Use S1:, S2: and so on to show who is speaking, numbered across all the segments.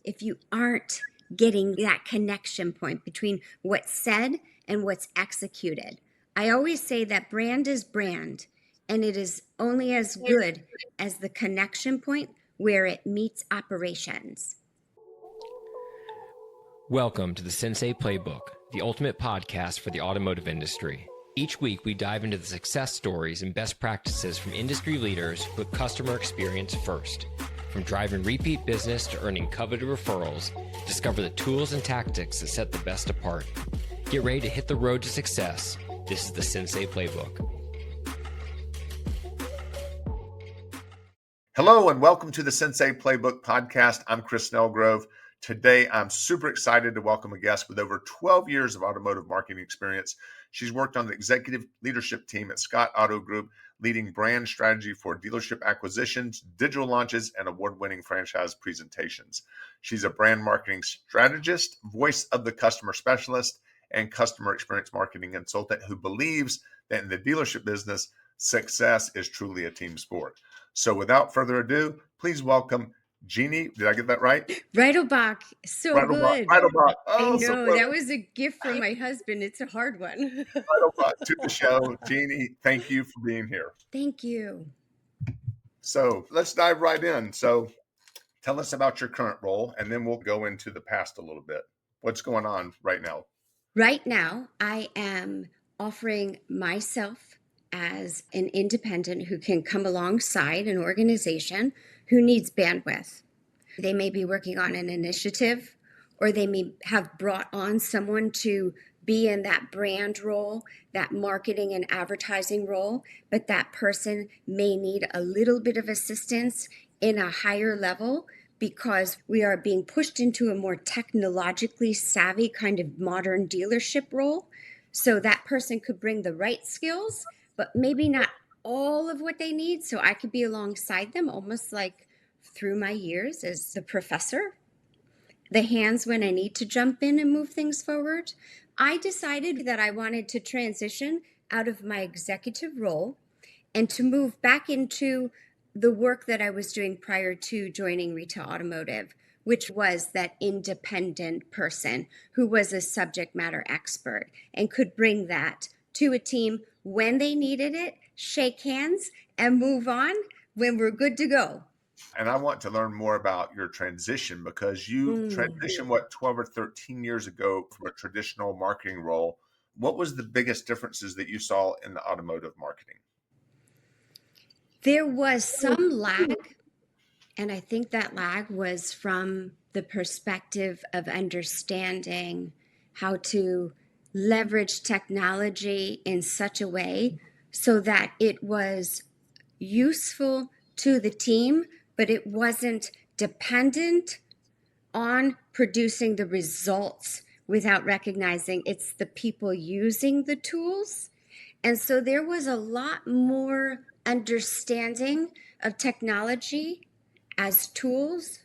S1: if you aren't getting that connection point between what's said and what's executed. I always say that brand is brand, and it is only as good as the connection point where it meets operations.
S2: Welcome to the Sensei Playbook, the ultimate podcast for the automotive industry. Each week, we dive into the success stories and best practices from industry leaders who put customer experience first. From driving repeat business to earning coveted referrals, discover the tools and tactics that set the best apart. Get ready to hit the road to success. This is the Sensei Playbook.
S3: Hello and welcome to the Sensei Playbook Podcast. I'm Chris Snellgrove. Today, I'm super excited to welcome a guest with over 12 years of automotive marketing experience. She's worked on the executive leadership team at Scott Auto Group, leading brand strategy for dealership acquisitions, digital launches, and award-winning franchise presentations. She's a brand marketing strategist, voice of the customer specialist, and customer experience marketing consultant who believes that in the dealership business, success is truly a team sport. So without further ado, please welcome Jeannie. Did I get that right?
S1: Reitelbach, so
S3: Reitelbach,
S1: good.
S3: Reitelbach.
S1: I know,
S3: so
S1: that was a gift from my husband. It's a hard one.
S3: Reitelbach to the show. Jeannie, thank you for being here.
S1: Thank you.
S3: So let's dive right in. So tell us about your current role, and then we'll go into the past a little bit. What's going on right now?
S1: Right now, I am offering myself as an independent who can come alongside an organization who needs bandwidth. They may be working on an initiative, or they may have brought on someone to be in that brand role, that marketing and advertising role, but that person may need a little bit of assistance in a higher level because we are being pushed into a more technologically savvy kind of modern dealership role. So that person could bring the right skills, but maybe not all of what they need. So I could be alongside them, almost like through my years as the professor, the hands when I need to jump in and move things forward. I decided that I wanted to transition out of my executive role and to move back into the work that I was doing prior to joining Retail Automotive, which was that independent person who was a subject matter expert and could bring that to a team when they needed it, shake hands, and move on when we're good to go.
S3: And I want to learn more about your transition because you transitioned, 12 or 13 years ago from a traditional marketing role. What was the biggest differences that you saw in the automotive marketing?
S1: There was some lag, and I think that lag was from the perspective of understanding how to leverage technology in such a way so that it was useful to the team, but it wasn't dependent on producing the results without recognizing it's the people using the tools. And so there was a lot more understanding of technology as tools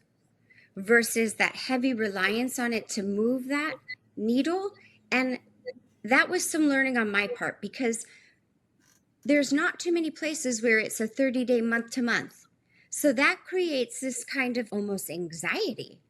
S1: versus that heavy reliance on it to move that needle. And that was some learning on my part because there's not too many places where it's a 30-day month to month. So that creates this kind of almost anxiety,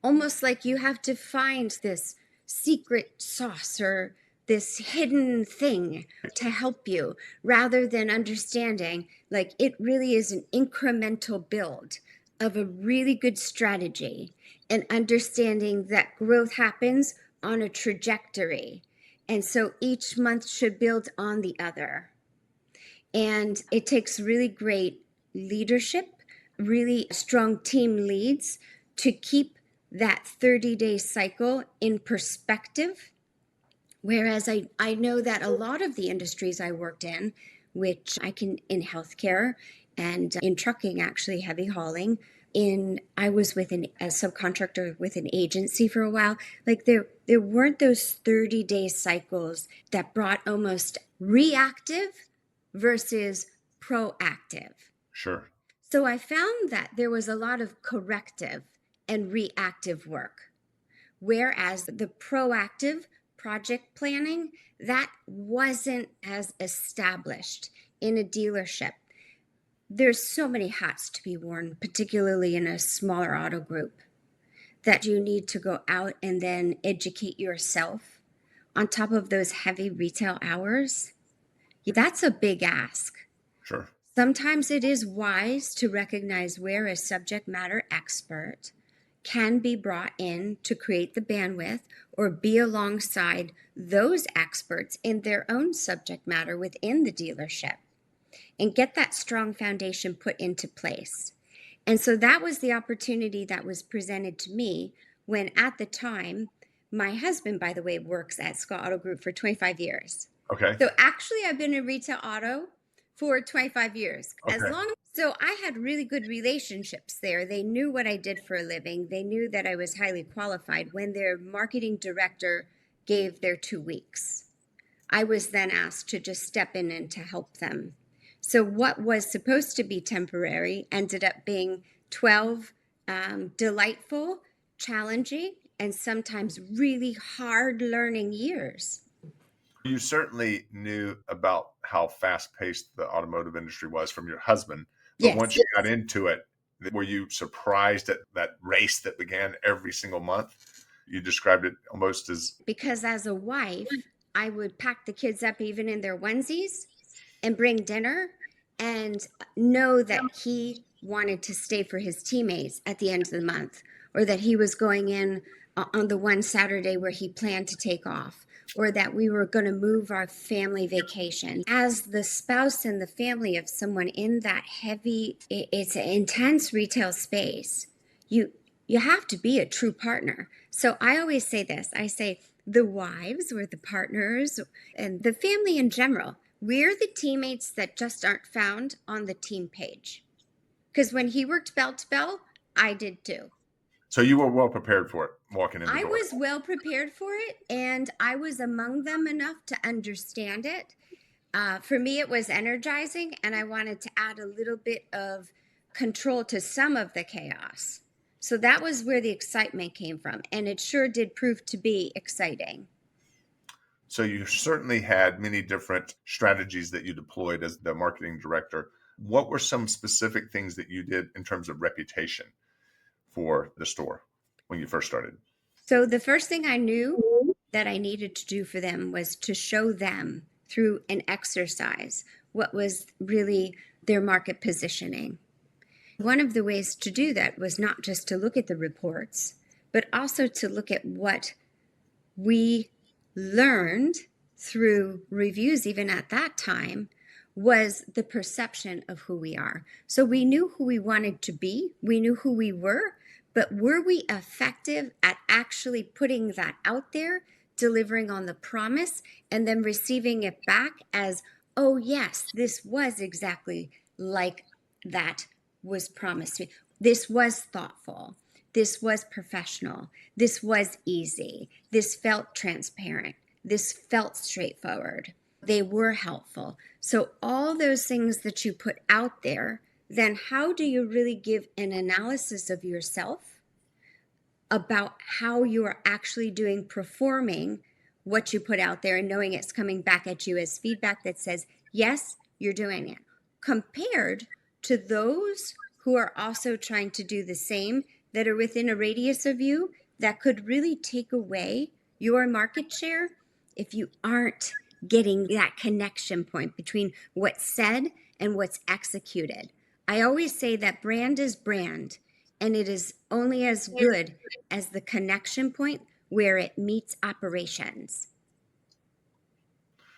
S1: almost like you have to find this secret sauce or this hidden thing to help you rather than understanding like it really is an incremental build of a really good strategy and understanding that growth happens on a trajectory. And so each month should build on the other. And it takes really great leadership, really strong team leads to keep that 30-day cycle in perspective. Whereas I know that a lot of the industries I worked in, which in healthcare and in trucking, actually heavy hauling, I was with a subcontractor with an agency for a while. Like there weren't those 30-day cycles that brought almost reactive versus proactive.
S3: Sure.
S1: So I found that there was a lot of corrective and reactive work, whereas the proactive project planning, that wasn't as established in a dealership. There's so many hats to be worn, particularly in a smaller auto group, that you need to go out and then educate yourself on top of those heavy retail hours, that's a big ask.
S3: Sure.
S1: Sometimes it is wise to recognize where a subject matter expert can be brought in to create the bandwidth or be alongside those experts in their own subject matter within the dealership and get that strong foundation put into place. And so that was the opportunity that was presented to me when, at the time, my husband, by the way, works at Scott Auto Group for 25 years.
S3: Okay.
S1: So actually, I've been in retail auto for 25 years.
S3: Okay.
S1: So I had really good relationships there. They knew what I did for a living. They knew that I was highly qualified. When their marketing director gave their 2 weeks, I was then asked to just step in and to help them. So what was supposed to be temporary ended up being 12 delightful, challenging, and sometimes really hard learning years.
S3: You certainly knew about how fast-paced the automotive industry was from your husband. But
S1: Yes.
S3: Once you got into it, were you surprised at that race that began every single month? You described it almost as...
S1: Because as a wife, I would pack the kids up even in their onesies and bring dinner and know that he wanted to stay for his teammates at the end of the month, or that he was going in on the one Saturday where he planned to take off, or that we were going to move our family vacation. As the spouse and the family of someone in that heavy, it's an intense retail space, you have to be a true partner. So I always say this, I say the wives or the partners and the family in general, we're the teammates that just aren't found on the team page. Because when he worked bell to bell, I did too.
S3: So you were well prepared for it walking in the door.
S1: I was well prepared for it, and I was among them enough to understand it. For me, it was energizing, and I wanted to add a little bit of control to some of the chaos. So that was where the excitement came from, and it sure did prove to be exciting.
S3: So you certainly had many different strategies that you deployed as the marketing director. What were some specific things that you did in terms of reputation for the store when you first started?
S1: So the first thing I knew that I needed to do for them was to show them through an exercise what was really their market positioning. One of the ways to do that was not just to look at the reports, but also to look at what we learned through reviews, even at that time, was the perception of who we are. So we knew who we wanted to be, we knew who we were, but were we effective at actually putting that out there, delivering on the promise, and then receiving it back as, oh yes, this was exactly like that was promised me. This was thoughtful. This was professional. This was easy. This felt transparent. This felt straightforward. They were helpful. So all those things that you put out there, then how do you really give an analysis of yourself about how you are actually doing, performing what you put out there and knowing it's coming back at you as feedback that says, yes, you're doing it, compared to those who are also trying to do the same, that are within a radius of you, that could really take away your market share if you aren't getting that connection point between what's said and what's executed. I always say that brand is brand, and it is only as good as the connection point where it meets operations.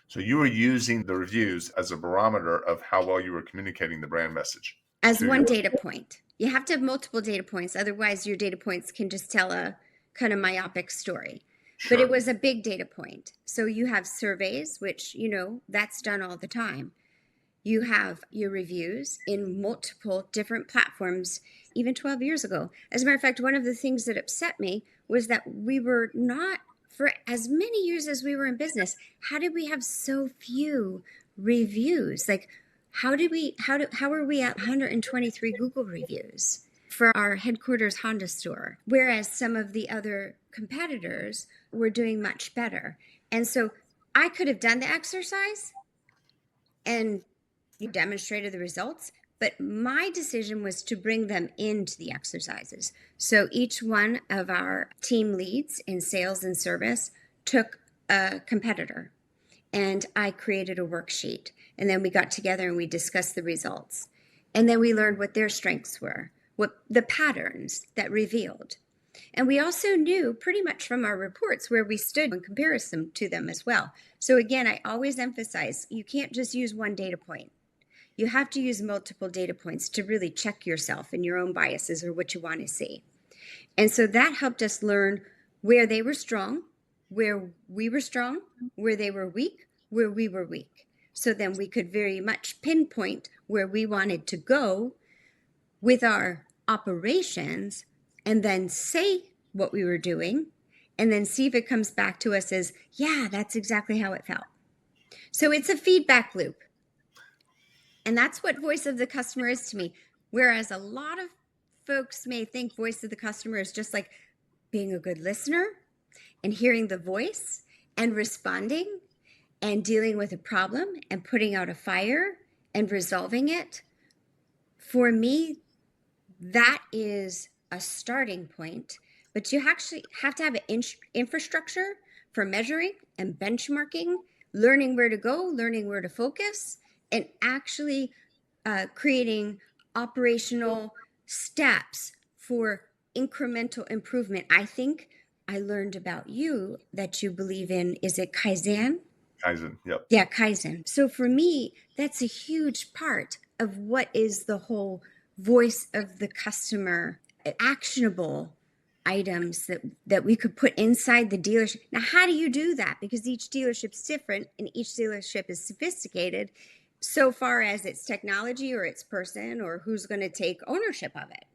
S3: So you were using the reviews as a barometer of how well you were communicating the brand message.
S1: As one data point. You have to have multiple data points. Otherwise, your data points can just tell a kind of myopic story.
S3: Sure.
S1: But it was a big data point. So you have surveys, which, that's done all the time. You have your reviews in multiple different platforms, even 12 years ago. As a matter of fact, one of the things that upset me was that we were not, for as many years as we were in business, how did we have so few reviews? Like, how are we at 123 Google reviews for our headquarters Honda store, whereas some of the other competitors were doing much better? And so I could have done the exercise and you demonstrated the results, But my decision was to bring them into the exercises. So each one of our team leads in sales and service took a competitor, and I created a worksheet. And then we got together and we discussed the results. And then we learned what their strengths were, what the patterns that revealed. And we also knew pretty much from our reports where we stood in comparison to them as well. So again, I always emphasize, you can't just use one data point. You have to use multiple data points to really check yourself and your own biases or what you want to see. And so that helped us learn where they were strong, where we were strong, where they were weak, where we were weak. So then we could very much pinpoint where we wanted to go with our operations and then say what we were doing and then see if it comes back to us as, yeah, that's exactly how it felt. So it's a feedback loop. And that's what voice of the customer is to me. Whereas a lot of folks may think voice of the customer is just like being a good listener and hearing the voice and responding and dealing with a problem and putting out a fire and resolving it. For me, that is a starting point, but you actually have to have an infrastructure for measuring and benchmarking, learning where to go, learning where to focus, and actually creating operational steps for incremental improvement. I think I learned about you that you believe in, is it Kaizen?
S3: Kaizen, yep.
S1: Yeah, Kaizen. So for me, that's a huge part of what is the whole voice of the customer, actionable items that we could put inside the dealership. Now, how do you do that? Because each dealership's different and each dealership is sophisticated so far as its technology or its person or who's going to take ownership of it.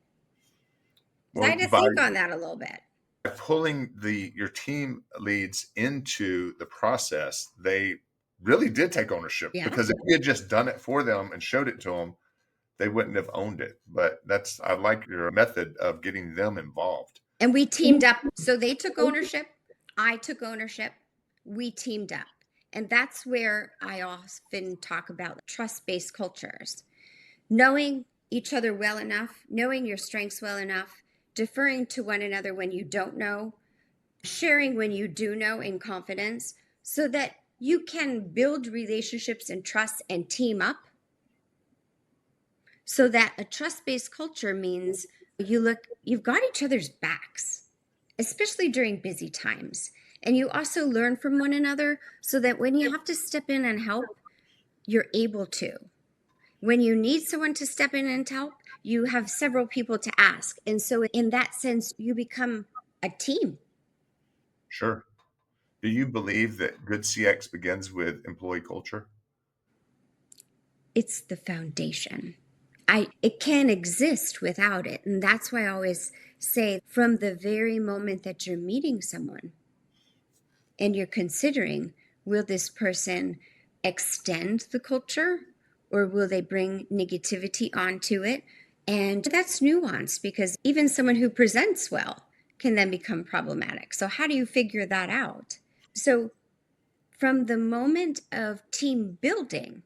S3: Well,
S1: I had to think on that a little bit.
S3: By pulling your team leads into the process, they really did take ownership, because if we had just done it for them and showed it to them, they wouldn't have owned it. But I like your method of getting them involved.
S1: And we teamed up. So they took ownership. I took ownership. We teamed up. And that's where I often talk about trust-based cultures. Knowing each other well enough, knowing your strengths well enough, deferring to one another when you don't know, sharing when you do know in confidence, so that you can build relationships and trust and team up. So that a trust-based culture means you've got each other's backs, especially during busy times. And you also learn from one another so that when you have to step in and help, you're able to. When you need someone to step in and help, you have several people to ask. And so in that sense, you become a team.
S3: Sure. Do you believe that good CX begins with employee culture?
S1: It's the foundation. It can't exist without it. And that's why I always say, from the very moment that you're meeting someone and you're considering, will this person extend the culture or will they bring negativity onto it? And that's nuanced, because even someone who presents well can then become problematic. So how do you figure that out? So from the moment of team building,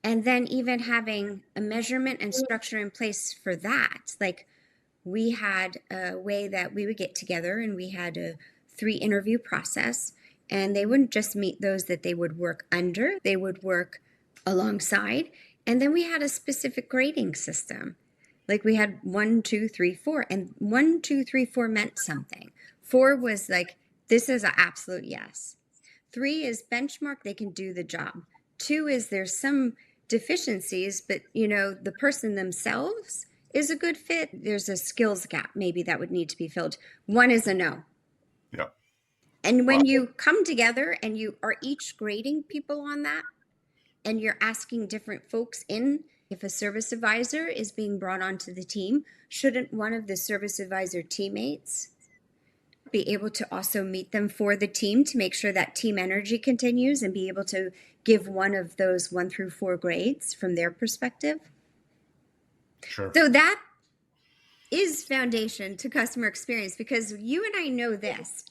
S1: and then even having a measurement and structure in place for that, like we had a way that we would get together and we had a 3-interview process, and they wouldn't just meet those that they would work under, they would work alongside. And then we had a specific grading system. Like we had 1, 2, 3, 4, and 1, 2, 3, 4 meant something. 4 was like, this is an absolute yes. 3 is benchmark, they can do the job. 2 is there's some deficiencies, but the person themselves is a good fit. There's a skills gap maybe that would need to be filled. 1 is a no.
S3: Yeah.
S1: And when you come together and you are each grading people on that, and you're asking different folks in, if a service advisor is being brought onto the team, shouldn't one of the service advisor teammates be able to also meet them for the team to make sure that team energy continues and be able to give one of those 1 through 4 grades from their perspective?
S3: Sure.
S1: So that is foundation to customer experience, because you and I know this.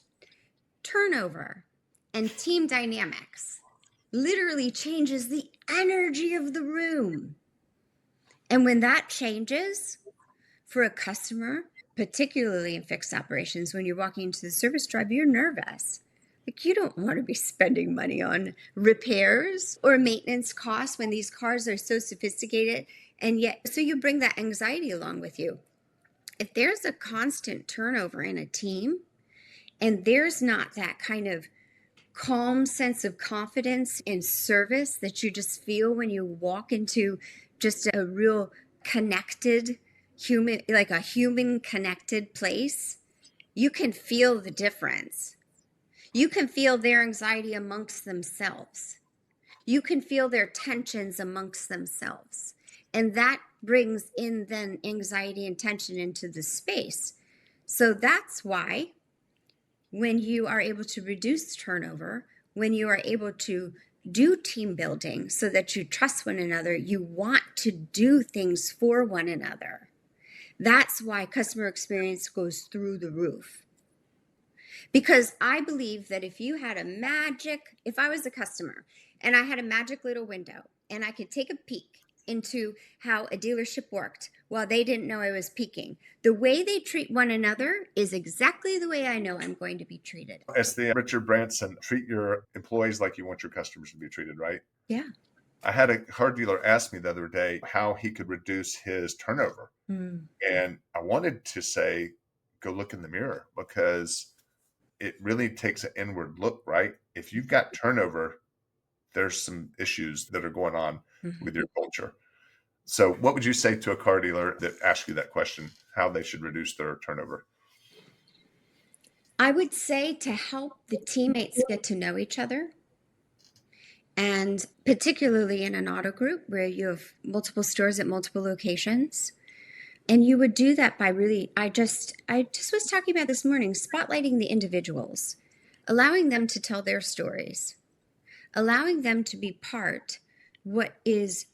S1: Turnover and team dynamics literally changes the energy of the room. And when that changes for a customer, particularly in fixed operations, when you're walking into the service drive, you're nervous. Like, you don't want to be spending money on repairs or maintenance costs when these cars are so sophisticated. And yet, so you bring that anxiety along with you. If there's a constant turnover in a team and there's not that kind of calm sense of confidence in service that you just feel when you walk into just a real connected human, like a human connected place, you can feel the difference. You can feel their anxiety amongst themselves. You can feel their tensions amongst themselves. And that brings in then anxiety and tension into the space. So that's why when you are able to reduce turnover, when you are able to do team building so that you trust one another, you want to do things for one another. That's why customer experience goes through the roof. Because I believe that if I was a customer and I had a magic little window and I could take a peek into how a dealership worked while they didn't know I was peeking, the way they treat one another is exactly the way I know I'm going to be treated.
S3: It's the Richard Branson, treat your employees like you want your customers to be treated, right?
S1: Yeah.
S3: I had a car dealer ask me the other day how he could reduce his turnover. And I wanted to say, go look in the mirror, because it really takes an inward look, right? If you've got turnover, there's some issues that are going on with your culture. So what would you say to a car dealer that asks you that question, how they should reduce their turnover?
S1: I would say to help the teammates get to know each other. And particularly in an auto group where you have multiple stores at multiple locations. And you would do that by really, I just was talking about this morning, spotlighting the individuals, allowing them to tell their stories, allowing them to be what is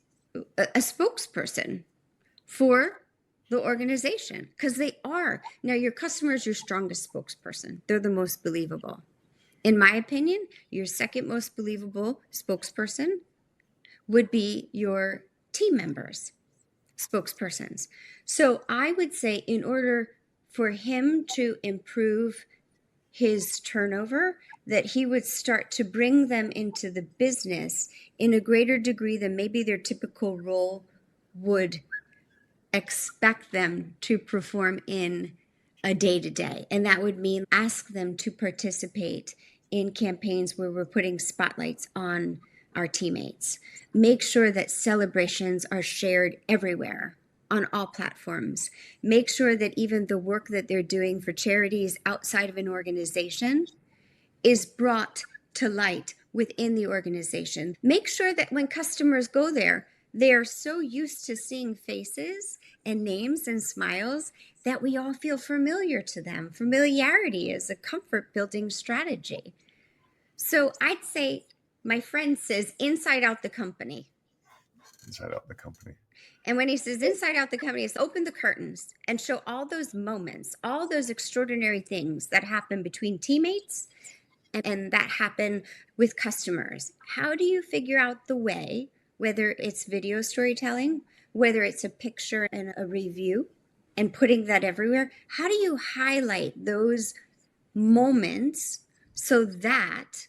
S1: a spokesperson for the organization, because they are. Now, your customer is your strongest spokesperson. They're the most believable. In my opinion, your second most believable spokesperson would be your team members. Spokespersons. So I would say in order for him to improve his turnover, that he would start to bring them into the business in a greater degree than maybe their typical role would expect them to perform in a day-to-day. And that would mean ask them to participate in campaigns where we're putting spotlights on our teammates. Make sure that celebrations are shared everywhere on all platforms. Make sure that even the work that they're doing for charities outside of an organization is brought to light within the organization. Make sure that when customers go there, they are so used to seeing faces and names and smiles that we all feel familiar to them. Familiarity is a comfort building strategy. So I'd say, my friend says, inside out the company.
S3: Inside out the company.
S1: And when he says inside out the company, it's open the curtains and show all those moments, all those extraordinary things that happen between teammates and that happen with customers. How do you figure out the way, whether it's video storytelling, whether it's a picture and a review, and putting that everywhere? How do you highlight those moments so that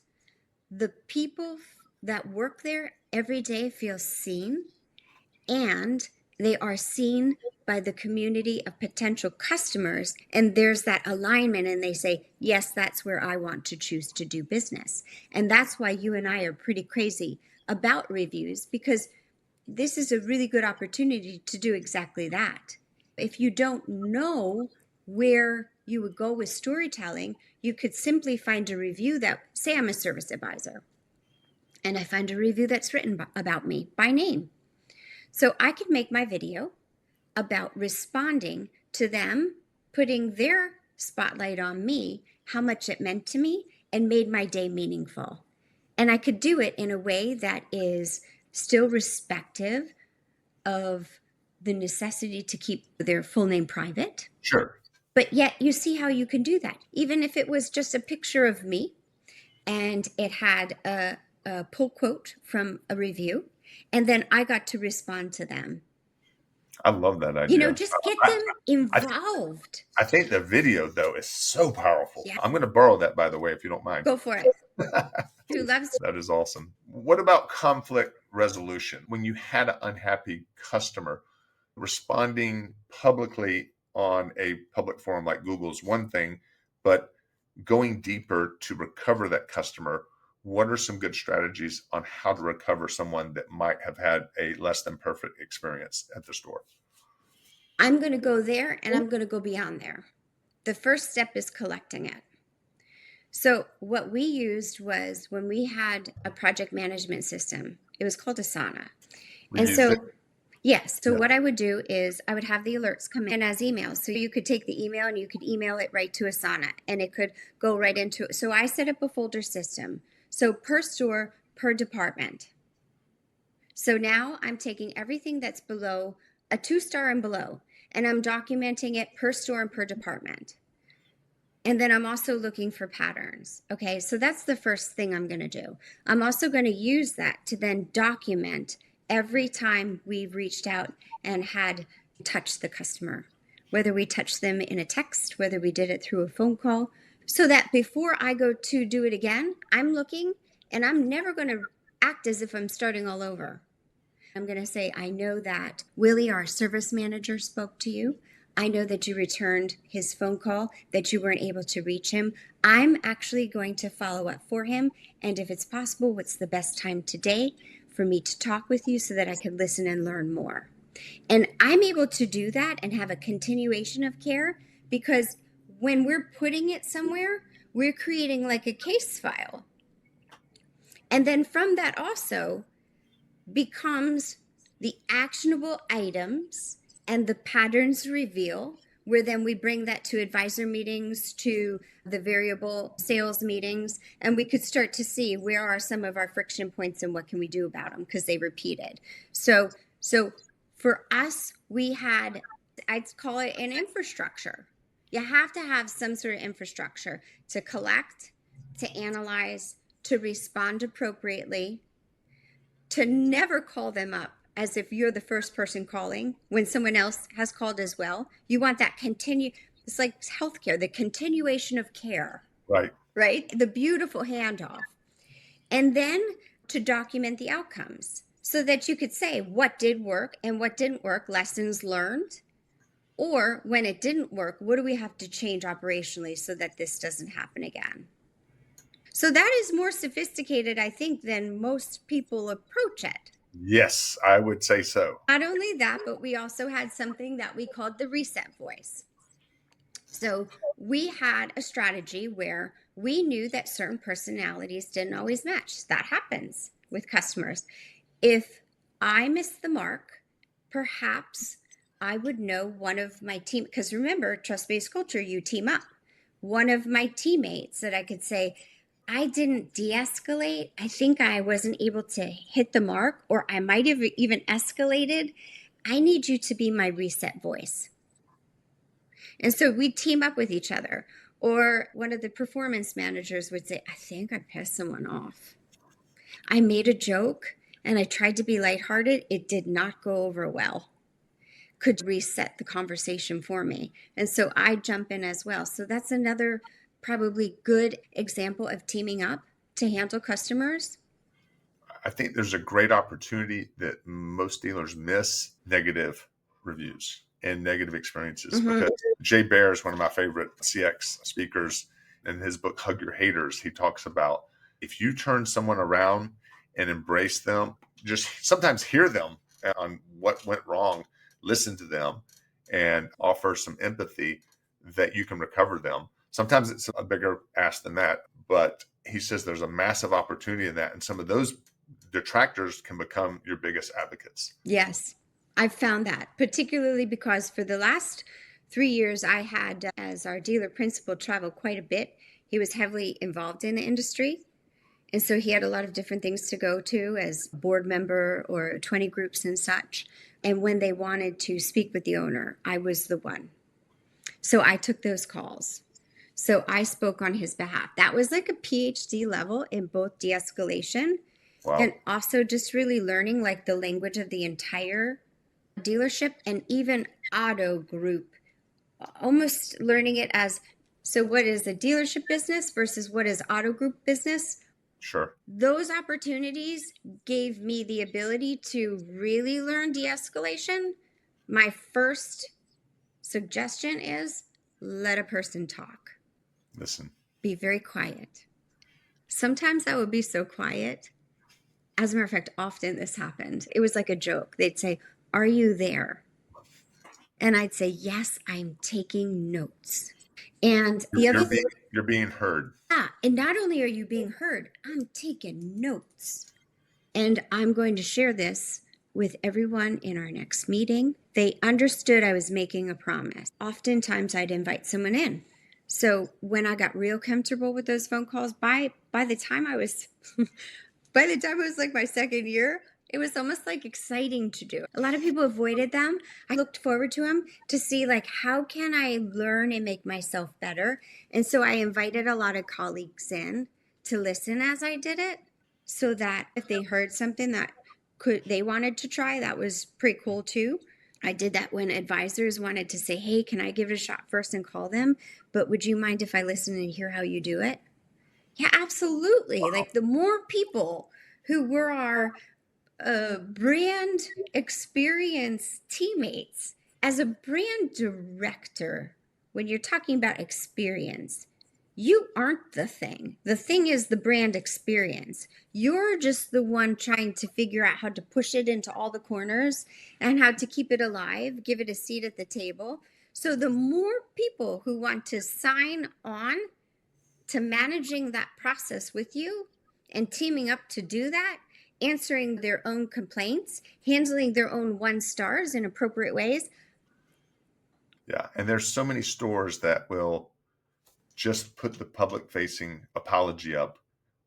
S1: the people that work there every day feel seen, and they are seen by the community of potential customers, and there's that alignment, and they say, yes, that's where I want to choose to do business. And that's why you and I are pretty crazy about reviews, because this is a really good opportunity to do exactly that. If you don't know where you would go with storytelling, you could simply find a review that, say I'm a service advisor, and I find a review that's written about me by name. So I could make my video about responding to them, putting their spotlight on me, how much it meant to me, and made my day meaningful. And I could do it in a way that is still respective of the necessity to keep their full name private.
S3: Sure.
S1: But yet you see how you can do that. Even if it was just a picture of me and it had a pull quote from a review, and then I got to respond to them.
S3: I love that idea.
S1: Just get them involved.
S3: I think the video, though, is so powerful.
S1: Yeah.
S3: I'm going to borrow that, by the way, if you don't mind.
S1: Go for it. Who loves
S3: That is awesome. What about conflict resolution? When you had an unhappy customer, responding publicly on a public forum like Google is one thing, but going deeper to recover that customer, what are some good strategies on how to recover someone that might have had a less than perfect experience at the store?
S1: I'm going to go there and I'm going to go beyond there. The first step is collecting it. So what we used was when we had a project management system, it was called Asana. What I would do is I would have the alerts come in as emails. So you could take the email and you could email it right to Asana and it could go right into it. So I set up a folder system. So per store, per department. So now I'm taking everything that's below a 2-star and below, and I'm documenting it per store and per department. And then I'm also looking for patterns. Okay, so that's the first thing I'm going to do. I'm also going to use that to then document every time we've reached out and had touched the customer, whether we touched them in a text, whether we did it through a phone call, so that before I go to do it again, I'm looking and I'm never going to act as if I'm starting all over. I'm going to say, I know that Willie, our service manager, spoke to you. I know that you returned his phone call, that you weren't able to reach him. I'm actually going to follow up for him. And if it's possible, what's the best time today for me to talk with you so that I can listen and learn more? And I'm able to do that and have a continuation of care because when we're putting it somewhere, we're creating like a case file. And then from that also becomes the actionable items and the patterns reveal, where then we bring that to advisor meetings, to the variable sales meetings, and we could start to see where are some of our friction points and what can we do about them because they repeated. So for us, we had, I'd call it an infrastructure. You have to have some sort of infrastructure to collect, to analyze, to respond appropriately, to never call them up as if you're the first person calling when someone else has called as well. You want that it's like healthcare, the continuation of care. Right? The beautiful handoff. And then to document the outcomes so that you could say what did work and what didn't work, lessons learned, or when it didn't work, what do we have to change operationally so that this doesn't happen again? So that is more sophisticated, I think, than most people approach it.
S3: Yes, I would say so.
S1: Not only that, but we also had something that we called the reset voice. So we had a strategy where we knew that certain personalities didn't always match. That happens with customers. If I missed the mark, perhaps I would know one of my team, because remember, trust-based culture, you team up. One of my teammates that I could say, I didn't de-escalate. I think I wasn't able to hit the mark, or I might have even escalated. I need you to be my reset voice. And so we'd team up with each other. Or one of the performance managers would say, I think I pissed someone off. I made a joke and I tried to be lighthearted. It did not go over well. Could reset the conversation for me. And so I jump in as well. So that's another probably good example of teaming up to handle customers.
S3: I think there's a great opportunity that most dealers miss: negative reviews and negative experiences. Mm-hmm. Because Jay Baer is one of my favorite CX speakers. In his book, Hug Your Haters, he talks about if you turn someone around and embrace them, just sometimes hear them on what went wrong, listen to them, and offer some empathy, that you can recover them. Sometimes it's a bigger ask than that, but he says there's a massive opportunity in that. And some of those detractors can become your biggest advocates.
S1: Yes, I've found that, particularly because for the last 3 years, I had, as our dealer principal, traveled quite a bit. He was heavily involved in the industry. And so he had a lot of different things to go to as board member or 20 groups and such. And when they wanted to speak with the owner, I was the one. So I took those calls. So I spoke on his behalf. That was like a PhD level in both de-escalation. Wow. And also just really learning like the language of the entire dealership and even auto group, almost learning it as, so what is a dealership business versus what is auto group business?
S3: Sure.
S1: Those opportunities gave me the ability to really learn de-escalation. My first suggestion is let a person talk.
S3: Listen.
S1: Be very quiet. Sometimes I would be so quiet. As a matter of fact, often this happened. It was like a joke. They'd say, "Are you there?" And I'd say, "Yes, I'm taking notes." And the other thing,
S3: you're being heard.
S1: And not only are you being heard, I'm taking notes. And I'm going to share this with everyone in our next meeting. They understood I was making a promise. Oftentimes I'd invite someone in. So when I got real comfortable with those phone calls, by the time I was like my second year, it was almost like exciting to do. A lot of people avoided them. I looked forward to them to see like, how can I learn and make myself better? And so I invited a lot of colleagues in to listen as I did it, so that if they heard something that they wanted to try, that was pretty cool too. I did that when advisors wanted to say, "Hey, can I give it a shot first and call them? But would you mind if I listen and hear how you do it?" Yeah, absolutely. Like the more people who were our brand experience teammates, as a brand director, when you're talking about experience, you aren't the thing. The thing is the brand experience. You're just the one trying to figure out how to push it into all the corners and how to keep it alive, give it a seat at the table. So the more people who want to sign on to managing that process with you and teaming up to do that, answering their own complaints, handling their own 1-stars in appropriate ways.
S3: Yeah. And there's so many stores that will just put the public facing apology up,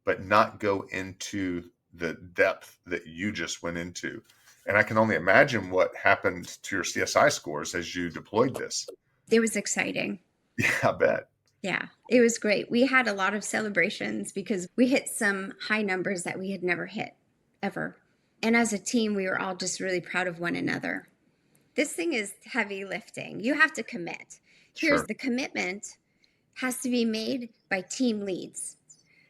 S3: but not go into the depth that you just went into. And I can only imagine what happened to your CSI scores as you deployed this.
S1: It was exciting.
S3: Yeah, I bet.
S1: Yeah, it was great. We had a lot of celebrations because we hit some high numbers that we had never hit ever. And as a team, we were all just really proud of one another. This thing is heavy lifting. You have to commit. Here's
S3: Sure.
S1: the commitment has to be made by team leads.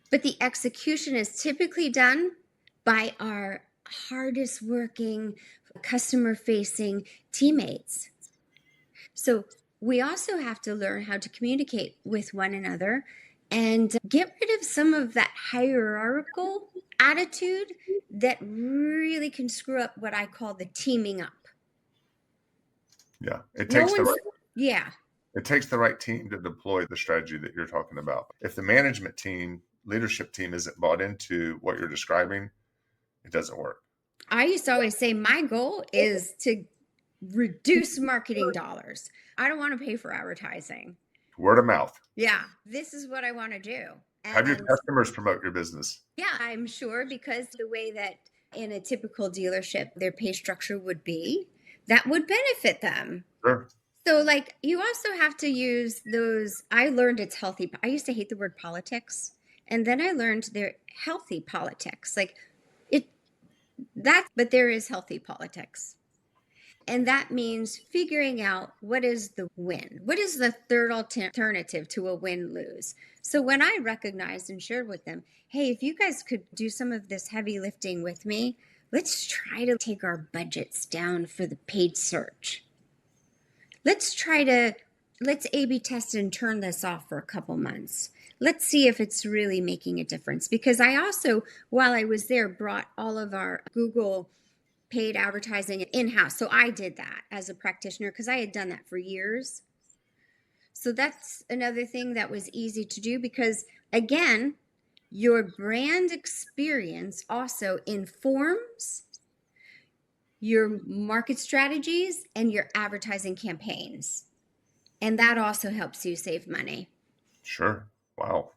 S1: But the execution is typically done by our hardest working, customer facing teammates. So we also have to learn how to communicate with one another and get rid of some of that hierarchical attitude that really can screw up what I call the teaming up.
S3: Yeah. It takes the right team to deploy the strategy that you're talking about. If the management team, leadership team isn't bought into what you're describing, it doesn't work.
S1: I used to always say my goal is to reduce marketing dollars. I don't want to pay for advertising.
S3: Word of mouth.
S1: Yeah, this is what I want to do.
S3: Have your customers promote your business.
S1: Yeah, I'm sure, because the way that in a typical dealership their pay structure would be, that would benefit them.
S3: Sure.
S1: So like you also have to use those, I learned it's healthy. I used to hate the word politics. And then I learned they're healthy politics. But there is healthy politics. And that means figuring out what is the win. What is the third alternative to a win-lose? So when I recognized and shared with them, hey, if you guys could do some of this heavy lifting with me, let's try to take our budgets down for the paid search. Let's A/B test and turn this off for a couple months. Let's see if it's really making a difference. Because I also, while I was there, brought all of our Google paid advertising in-house. So I did that as a practitioner because I had done that for years. So that's another thing that was easy to do because, again, your brand experience also informs your market strategies and your advertising campaigns. And that also helps you save money.
S3: Sure. Wow.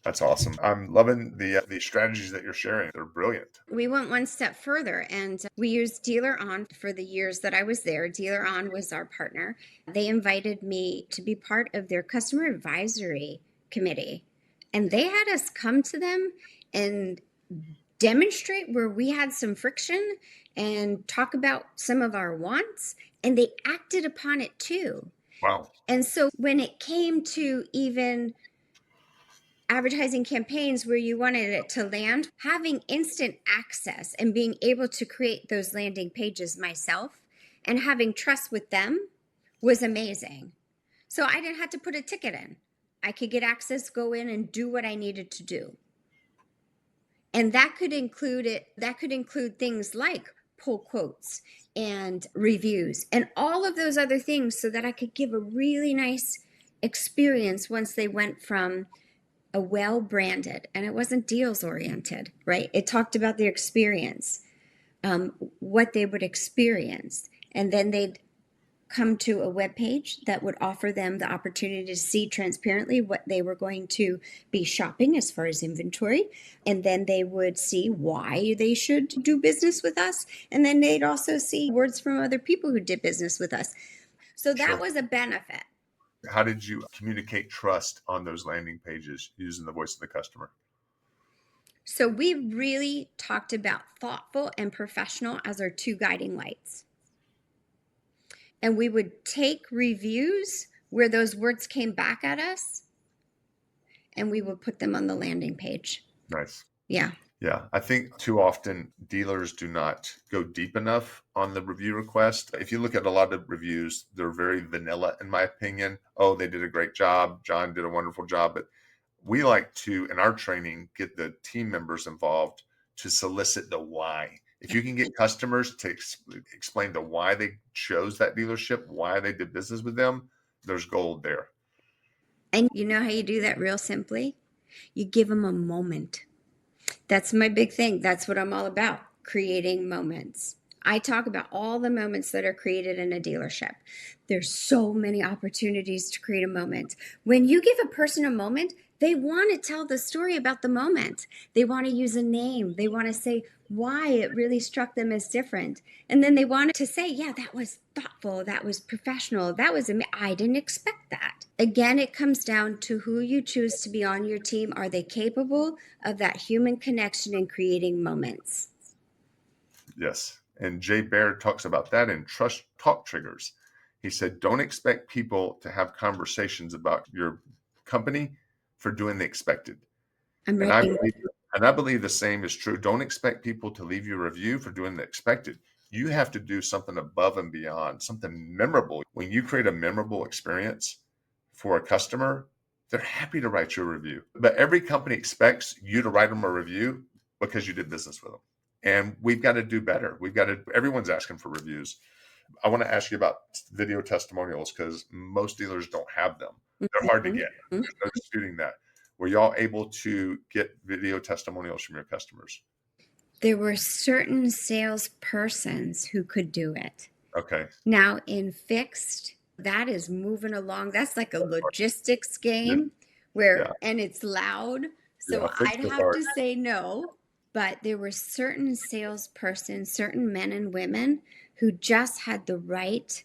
S3: That's awesome. I'm loving the strategies that you're sharing. They're brilliant.
S1: We went one step further and we used Dealer On for the years that I was there. Dealer On was our partner. They invited me to be part of their customer advisory committee. And they had us come to them and demonstrate where we had some friction and talk about some of our wants, and they acted upon it too.
S3: Wow.
S1: And so when it came to even advertising campaigns where you wanted it to land, having instant access and being able to create those landing pages myself and having trust with them was amazing. So I didn't have to put a ticket in. I could get access, go in and do what I needed to do. And that could include things like pull quotes and reviews and all of those other things, so that I could give a really nice experience once they went from a well-branded, and it wasn't deals oriented, right? It talked about their experience, what they would experience. And then they'd come to a web page that would offer them the opportunity to see transparently what they were going to be shopping as far as inventory. And then they would see why they should do business with us. And then they'd also see words from other people who did business with us. So that was a benefit.
S3: How did you communicate trust on those landing pages using the voice of the customer?
S1: So we really talked about thoughtful and professional as our two guiding lights. And we would take reviews where those words came back at us, and we would put them on the landing page.
S3: Nice.
S1: Yeah.
S3: Yeah. I think too often dealers do not go deep enough on the review request. If you look at a lot of reviews, they're very vanilla, in my opinion. Oh, they did a great job. John did a wonderful job. But we like to, in our training, get the team members involved to solicit the why. If you can get customers to explain the why they chose that dealership, why they did business with them, there's gold there.
S1: And you know how you do that real simply? You give them a moment. That's my big thing. That's what I'm all about, creating moments. I talk about all the moments that are created in a dealership. There's so many opportunities to create a moment. When you give a person a moment, they want to tell the story about the moment. They want to use a name. They want to say why it really struck them as different. And then they want to say, yeah, that was thoughtful. That was professional. I didn't expect that. Again, it comes down to who you choose to be on your team. Are they capable of that human connection and creating moments?
S3: Yes. And Jay Baird talks about that in Trust Talk Triggers. He said, don't expect people to have conversations about your company for doing the expected. And I believe the same is true. Don't expect people to leave you a review for doing the expected. You have to do something above and beyond, something memorable. When you create a memorable experience for a customer, they're happy to write you a review. But every company expects you to write them a review because you did business with them. And we've got to do better. Everyone's asking for reviews. I want to ask you about video testimonials because most dealers don't have them. They're hard to get. There's no disputing that. Were y'all able to get video testimonials from your customers?
S1: There were certain salespersons who could do it.
S3: Okay.
S1: Now in fixed, that is moving along. That's like a logistics game and it's loud. So I'd have to say no. But there were certain salespersons, certain men and women who just had the right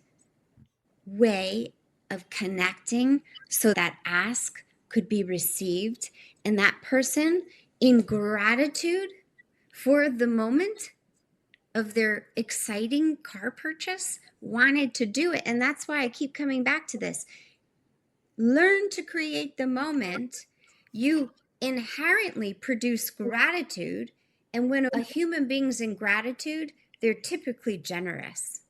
S1: way of connecting so that ask could be received. And that person, in gratitude for the moment of their exciting car purchase, wanted to do it. And that's why I keep coming back to this. Learn to create the moment. You inherently produce gratitude. And when a human being's in gratitude, they're typically generous.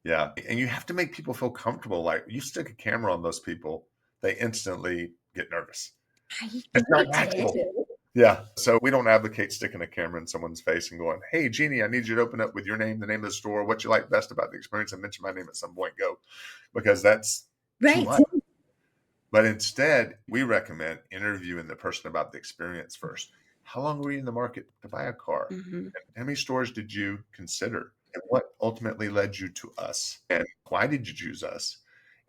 S3: Yeah. And you have to make people feel comfortable. Like you stick a camera on those people, they instantly get nervous. It's not natural. Yeah. So we don't advocate sticking a camera in someone's face and going, hey, Jeannie, I need you to open up with your name, the name of the store, what you like best about the experience, and mention my name at some point. Go. Because that's too much. But instead, we recommend interviewing the person about the experience first. How long were you in the market to buy a car? Mm-hmm. How many stores did you consider? And what ultimately led you to us? And why did you choose us?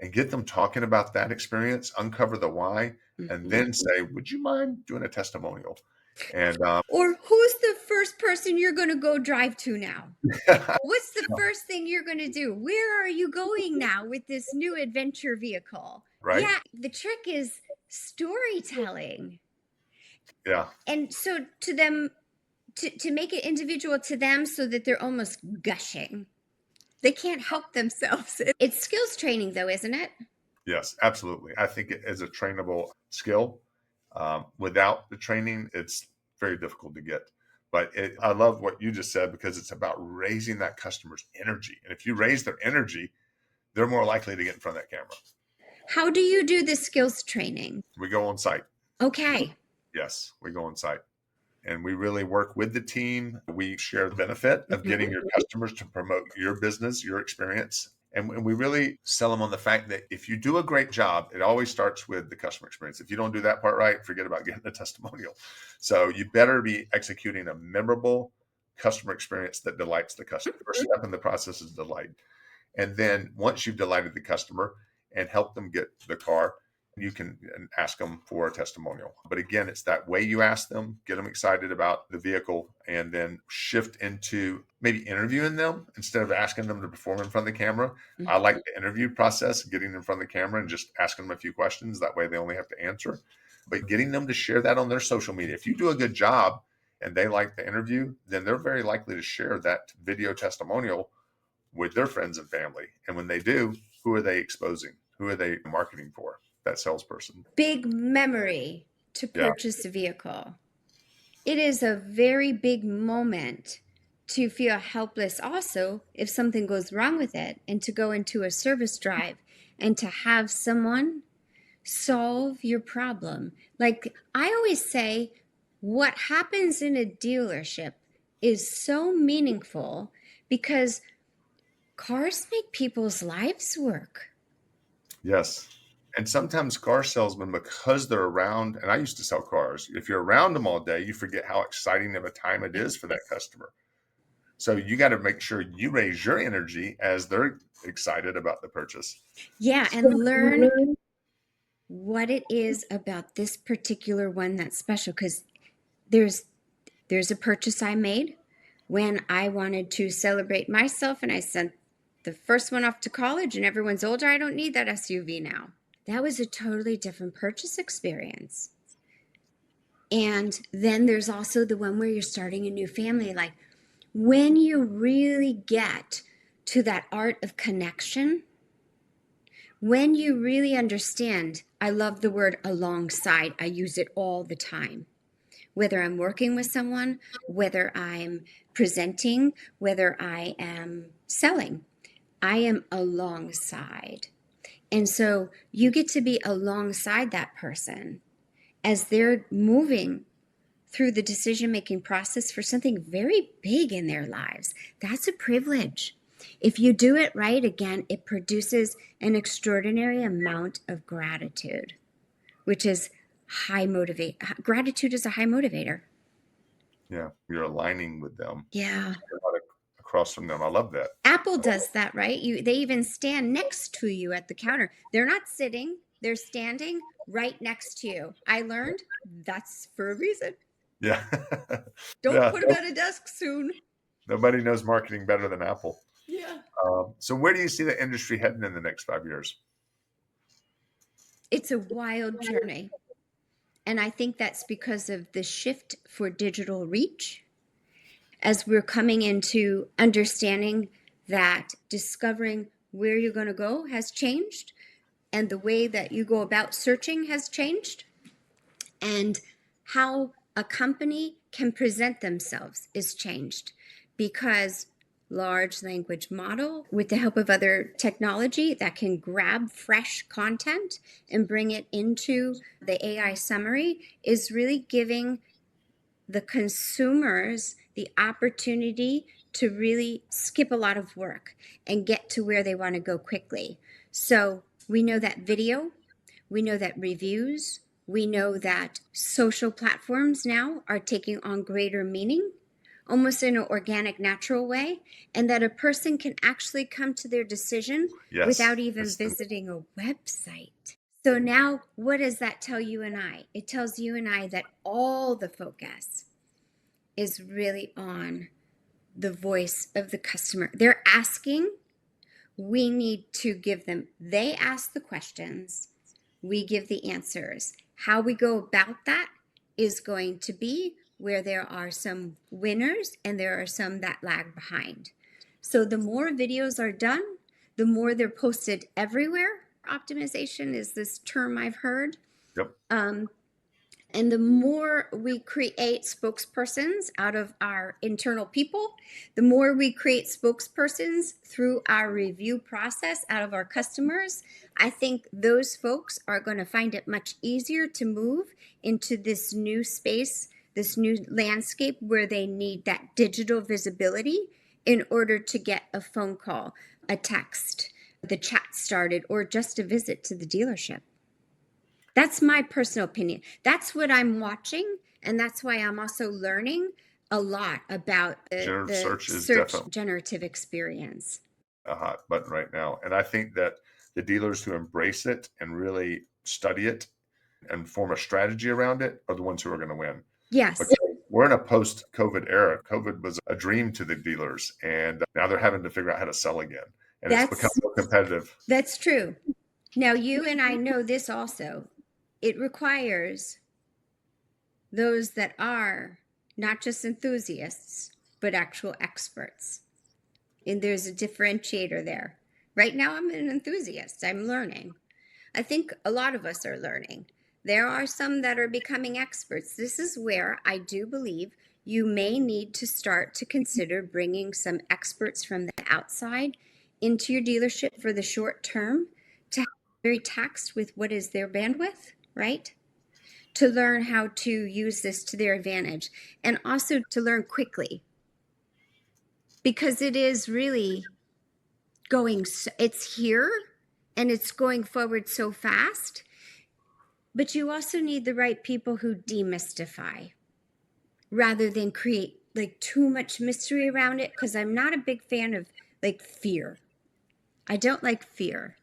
S3: And get them talking about that experience, uncover the why, and then say, would you mind doing a testimonial? And
S1: or who's the first person you're going to go drive to now? What's the first thing you're going to do? Where are you going now with this new adventure vehicle?
S3: Right.
S1: Yeah, the trick is storytelling.
S3: Yeah.
S1: And so to them to make it individual to them so that they're almost gushing. They can't help themselves. It's skills training, though, isn't it?
S3: Yes, absolutely. I think it is a trainable skill. Without the training, it's very difficult to get. But I love what you just said, because it's about raising that customer's energy. And if you raise their energy, they're more likely to get in front of that camera.
S1: How do you do the skills training?
S3: We go on site.
S1: Okay.
S3: Yes, we go on site. And we really work with the team. We share the benefit of getting your customers to promote your business, your experience. And we really sell them on the fact that if you do a great job, it always starts with the customer experience. If you don't do that part right, forget about getting a testimonial. So you better be executing a memorable customer experience that delights the customer. First step in the process is delight. And then once you've delighted the customer and helped them get the car, you can ask them for a testimonial. But again, it's that way you ask them, get them excited about the vehicle, and then shift into maybe interviewing them instead of asking them to perform in front of the camera. I like the interview process, getting in front of the camera and just asking them a few questions. That way they only have to answer. But getting them to share that on their social media. If you do a good job and they like the interview, then they're very likely to share that video testimonial with their friends and family. And when they do, who are they exposing? Who are they marketing for? That salesperson.
S1: Big memory to purchase a vehicle. It is a very big moment to feel helpless also if something goes wrong with it, and to go into a service drive and to have someone solve your problem. Like I always say, what happens in a dealership is so meaningful because cars make people's lives work.
S3: Yes. And sometimes car salesmen, because they're around, and I used to sell cars, if you're around them all day, you forget how exciting of a time it is for that customer. So you got to make sure you raise your energy as they're excited about the purchase.
S1: Yeah, and learn what it is about this particular one that's special, because there's a purchase I made when I wanted to celebrate myself, and I sent the first one off to college and everyone's older. I don't need that SUV now. That was a totally different purchase experience. And then there's also the one where you're starting a new family. Like when you really get to that art of connection, when you really understand, I love the word alongside. I use it all the time. Whether I'm working with someone, whether I'm presenting, whether I am selling, I am alongside. And so you get to be alongside that person as they're moving through the decision-making process for something very big in their lives. That's a privilege. If you do it right, again, it produces an extraordinary amount of gratitude, which is gratitude is a high motivator.
S3: Yeah, you're aligning with them.
S1: Yeah.
S3: You're not across from them. I love that.
S1: Apple does that, right? They even stand next to you at the counter. They're not sitting, they're standing right next to you. I learned that's for a reason.
S3: Yeah.
S1: Don't put them at a desk soon.
S3: Nobody knows marketing better than Apple.
S1: Yeah.
S3: So where do you see the industry heading in the next 5 years?
S1: It's a wild journey. And I think that's because of the shift for digital reach. As we're coming into understanding that discovering where you're going to go has changed, and the way that you go about searching has changed, and how a company can present themselves is changed, because large language model with the help of other technology that can grab fresh content and bring it into the AI summary is really giving the consumers the opportunity to really skip a lot of work and get to where they want to go quickly. So we know that video, we know that reviews, we know that social platforms now are taking on greater meaning, almost in an organic, natural way, and that a person can actually come to their decision without even visiting a website. So now, what does that tell you and I? It tells you and I that all the focus is really on the voice of the customer. They're asking, we need to give them, they ask the questions, we give the answers. How we go about that is going to be where there are some winners and there are some that lag behind. So the more videos are done, the more they're posted everywhere. Optimization is this term I've heard.
S3: Yep.
S1: And the more we create spokespersons out of our internal people, the more we create spokespersons through our review process out of our customers, I think those folks are going to find it much easier to move into this new space, this new landscape where they need that digital visibility in order to get a phone call, a text, the chat started, or just a visit to the dealership. That's my personal opinion. That's what I'm watching, and that's why I'm also learning a lot about
S3: Generative search is
S1: search
S3: definitely
S1: generative experience.
S3: a hot button right now. And I think that the dealers who embrace it and really study it and form a strategy around it are the ones who are going to win.
S1: Yes.
S3: Because we're in a post-COVID era. COVID was a dream to the dealers, and now they're having to figure out how to sell again. And it's become more competitive.
S1: That's true. Now, you and I know this also. It requires those that are not just enthusiasts, but actual experts. And there's a differentiator there. Right now, I'm an enthusiast. I'm learning. I think a lot of us are learning. There are some that are becoming experts. This is where I do believe you may need to start to consider bringing some experts from the outside into your dealership for the short term to have very taxed with what is their bandwidth, right? To learn how to use this to their advantage and also to learn quickly, because it is really it's here and it's going forward so fast. But you also need the right people who demystify rather than create like too much mystery around it, because I'm not a big fan of like fear. I don't like fear.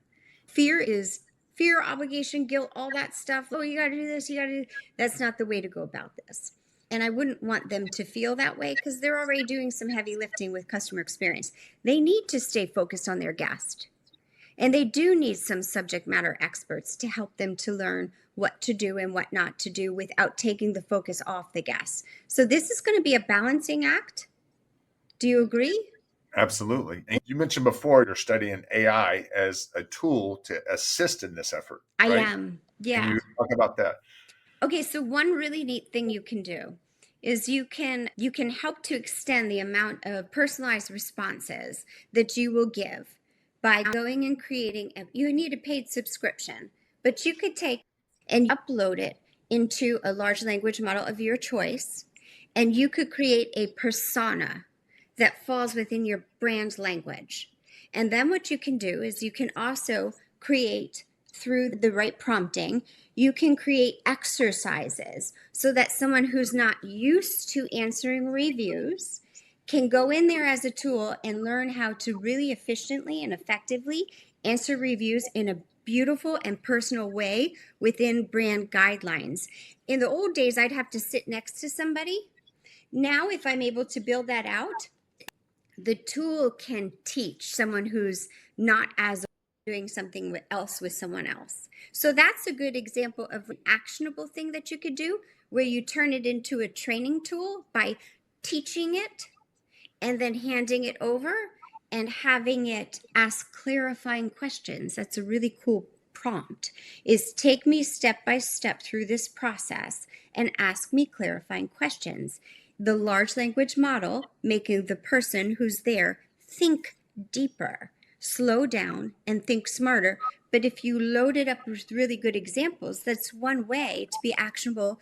S1: Fear is fear, obligation, guilt, all that stuff. Oh, you got to do this, you got to do. That's not the way to go about this. And I wouldn't want them to feel that way because they're already doing some heavy lifting with customer experience. They need to stay focused on their guest. And they do need some subject matter experts to help them to learn what to do and what not to do without taking the focus off the guest. So this is going to be a balancing act. Do you agree?
S3: Absolutely. And you mentioned before you're studying AI as a tool to assist in this effort.
S1: I
S3: right?
S1: am. Yeah.
S3: Can you talk about that?
S1: Okay, so one really neat thing you can do is you can help to extend the amount of personalized responses that you will give by going and creating you need a paid subscription, but you could take and upload it into a large language model of your choice, and you could create a persona that falls within your brand language. And then what you can do is you can also create, through the right prompting, you can create exercises so that someone who's not used to answering reviews can go in there as a tool and learn how to really efficiently and effectively answer reviews in a beautiful and personal way within brand guidelines. In the old days, I'd have to sit next to somebody. Now, if I'm able to build that out, the tool can teach someone who's not as doing something else with someone else. So that's a good example of an actionable thing that you could do, where you turn it into a training tool by teaching it and then handing it over and having it ask clarifying questions. That's a really cool prompt, is take me step by step through this process and ask me clarifying questions. The large language model making the person who's there think deeper, slow down, and think smarter. But if you load it up with really good examples, that's one way to be actionable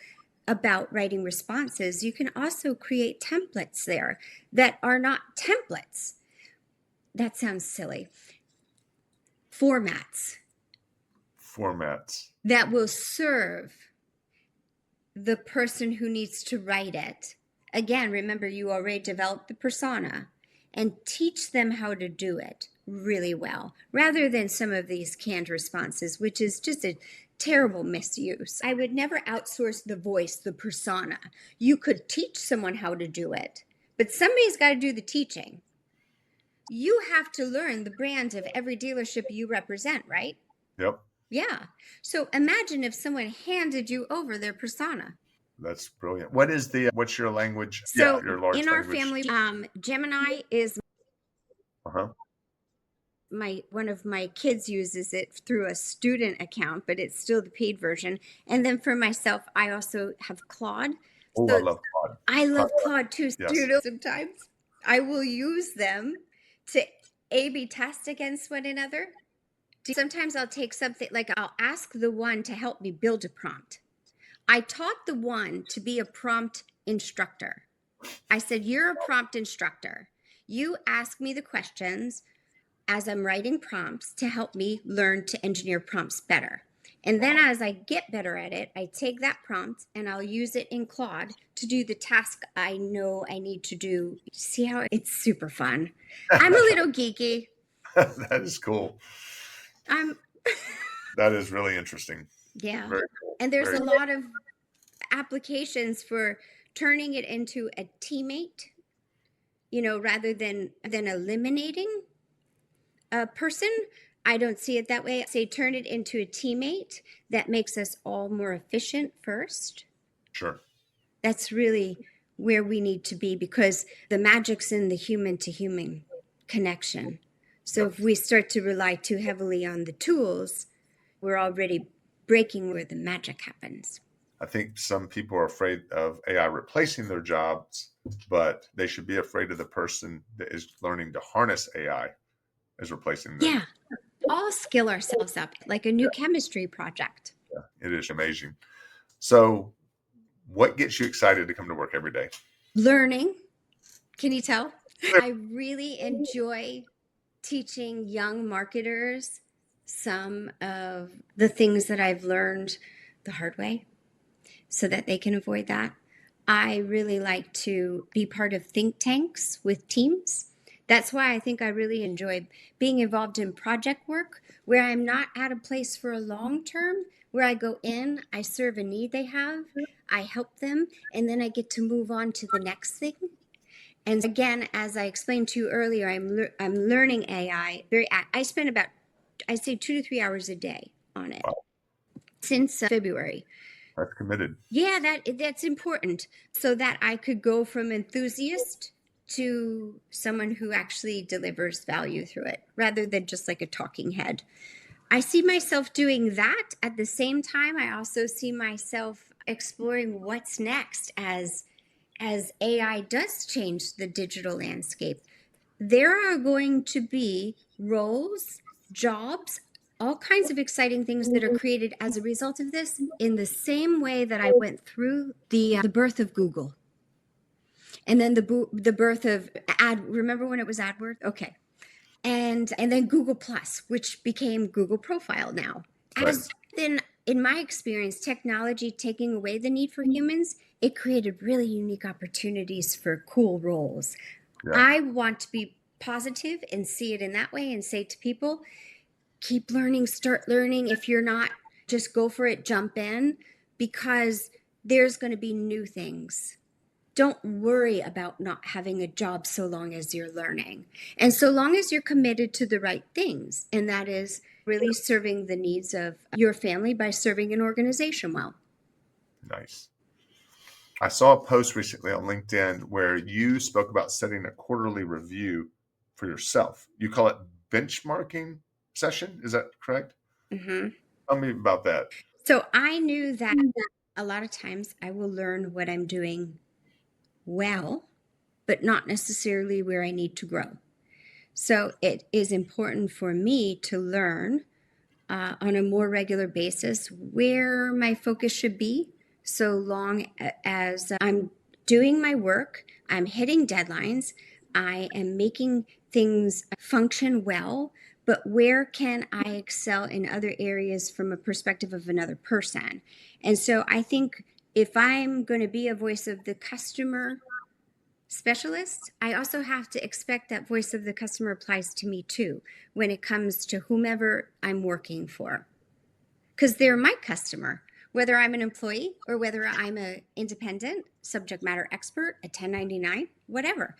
S1: about writing responses. You can also create templates there that are not templates. That sounds silly. Formats that will serve the person who needs to write it. Again, remember, you already developed the persona, and teach them how to do it really well, rather than some of these canned responses, which is just a terrible misuse. I would never outsource the voice, the persona. You could teach someone how to do it, but somebody's got to do the teaching. You have to learn the brand of every dealership you represent, right?
S3: Yep.
S1: Yeah. So imagine if someone handed you over their persona.
S3: That's brilliant. What's your language?
S1: So
S3: Your large
S1: in our
S3: language.
S1: family, Gemini is
S3: Uh-huh.
S1: one of my kids uses it through a student account, but it's still the paid version. And then for myself, I also have Claude.
S3: Oh,
S1: So
S3: I love Claude.
S1: I love Claude too.
S3: Yes.
S1: Sometimes I will use them to A/B test against one another. Sometimes I'll take something, like I'll ask the one to help me build a prompt. I taught the one to be a prompt instructor. I said, you're a prompt instructor. You ask me the questions as I'm writing prompts to help me learn to engineer prompts better. And then as I get better at it, I take that prompt and I'll use it in Claude to do the task I know I need to do. See how it's super fun. I'm a little geeky.
S3: That is cool. That is really interesting.
S1: Yeah.
S3: Very cool.
S1: And there's a lot of applications for turning it into a teammate, rather than eliminating a person. I don't see it that way. I say turn it into a teammate that makes us all more efficient first.
S3: Sure.
S1: That's really where we need to be, because the magic's in the human to human connection. So if we start to rely too heavily on the tools, we're already breaking where the magic happens.
S3: I think some people are afraid of AI replacing their jobs, but they should be afraid of the person that is learning to harness AI as replacing them.
S1: Yeah. All skill ourselves up like a new chemistry project.
S3: Yeah, it is amazing. So what gets you excited to come to work every day?
S1: Learning. Can you tell? I really enjoy teaching young marketers some of the things that I've learned the hard way so that they can avoid that. I really like to be part of think tanks with teams. That's why I think I really enjoy being involved in project work where I'm not at a place for a long term, where I go in, I serve a need they have, I help them, and then I get to move on to the next thing. And again, as I explained to you earlier, I'm learning AI. I spend about, I say 2 to 3 hours a day on it.
S3: Wow.
S1: Since February.
S3: That's committed.
S1: Yeah, that's important, so that I could go from enthusiast to someone who actually delivers value through it, rather than just like a talking head. I see myself doing that. At the same time, I also see myself exploring what's next as AI does change the digital landscape. There are going to be roles, jobs, all kinds of exciting things that are created as a result of this, in the same way that I went through the birth of Google. And then the birth of remember when it was AdWords? Okay. And then Google Plus, which became Google Profile now. As then, in my experience, technology taking away the need for humans, it created really unique opportunities for cool roles. Yeah. I want to be positive and see it in that way and say to people, keep learning, start learning. If you're not, just go for it, jump in, because there's going to be new things. Don't worry about not having a job so long as you're learning. And so long as you're committed to the right things, and that is really serving the needs of your family by serving an organization well.
S3: Nice. I saw a post recently on LinkedIn where you spoke about setting a quarterly review for yourself. You call it benchmarking session. Is that correct?
S1: Mm-hmm.
S3: Tell me about that.
S1: So I knew that a lot of times I will learn what I'm doing well, but not necessarily where I need to grow. So it is important for me to learn on a more regular basis where my focus should be, so long as I'm doing my work, I'm hitting deadlines, I am making things function well, but where can I excel in other areas from a perspective of another person? And so I think if I'm going to be a voice of the customer specialist, I also have to expect that voice of the customer applies to me too when it comes to whomever I'm working for. Because they're my customer, whether I'm an employee or whether I'm an independent subject matter expert, a 1099, whatever.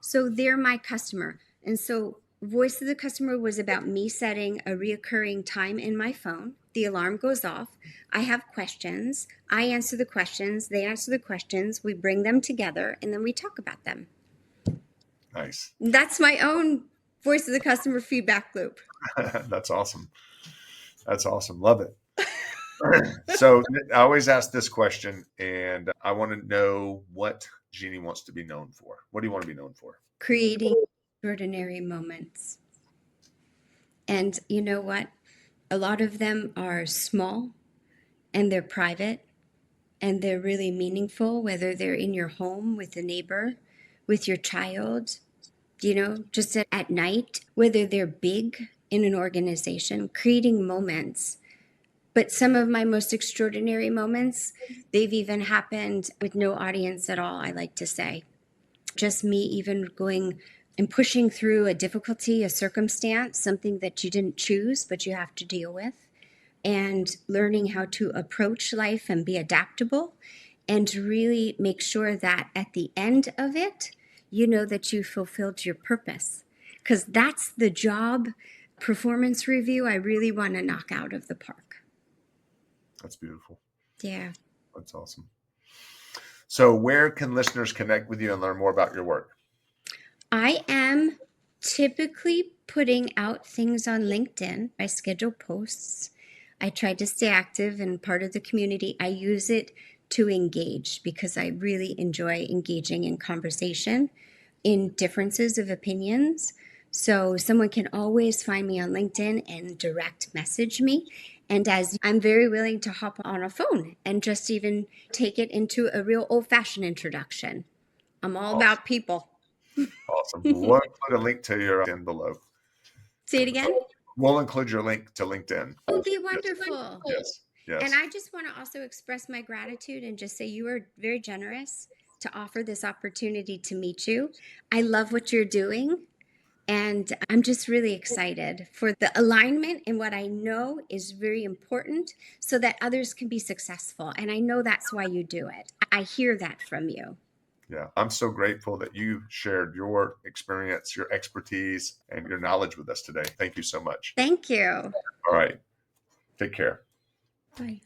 S1: So they're my customer. And so voice of the customer was about me setting a reoccurring time in my phone the alarm goes off. I have questions. I answer the questions. They answer the questions. We bring them together and then we talk about them.
S3: Nice.
S1: That's my own voice of the customer feedback loop.
S3: That's awesome. That's awesome. Love it. So I always ask this question, and I want to know what Jeannie wants to be known for. What do you want to be known for?
S1: Creating extraordinary moments. And you know what? A lot of them are small and they're private and they're really meaningful, whether they're in your home with a neighbor, with your child, just at night, whether they're big in an organization, creating moments. But some of my most extraordinary moments, they've even happened with no audience at all, I like to say. Just me even going and pushing through a difficulty, a circumstance, something that you didn't choose, but you have to deal with, and learning how to approach life and be adaptable and really make sure that at the end of it, you know that you fulfilled your purpose. Because that's the job performance review I really want to knock out of the park.
S3: That's beautiful.
S1: Yeah.
S3: That's awesome. So where can listeners connect with you and learn more about your work?
S1: I am typically putting out things on LinkedIn. I schedule posts. I try to stay active and part of the community. I use it to engage because I really enjoy engaging in conversation, in differences of opinions. So someone can always find me on LinkedIn and direct message me. And as I'm very willing to hop on a phone and just even take it into a real old-fashioned introduction. I'm all about people.
S3: Awesome. We'll include a link to your LinkedIn below.
S1: Say it again.
S3: We'll include your link to LinkedIn.
S1: Oh, it'd be wonderful.
S3: Yes. Yes.
S1: And I just want to also express my gratitude and just say you are very generous to offer this opportunity to meet you. I love what you're doing. And I'm just really excited for the alignment in what I know is very important so that others can be successful. And I know that's why you do it. I hear that from you.
S3: Yeah, I'm so grateful that you shared your experience, your expertise, and your knowledge with us today. Thank you so much.
S1: Thank you.
S3: All right. Take care.
S1: Bye.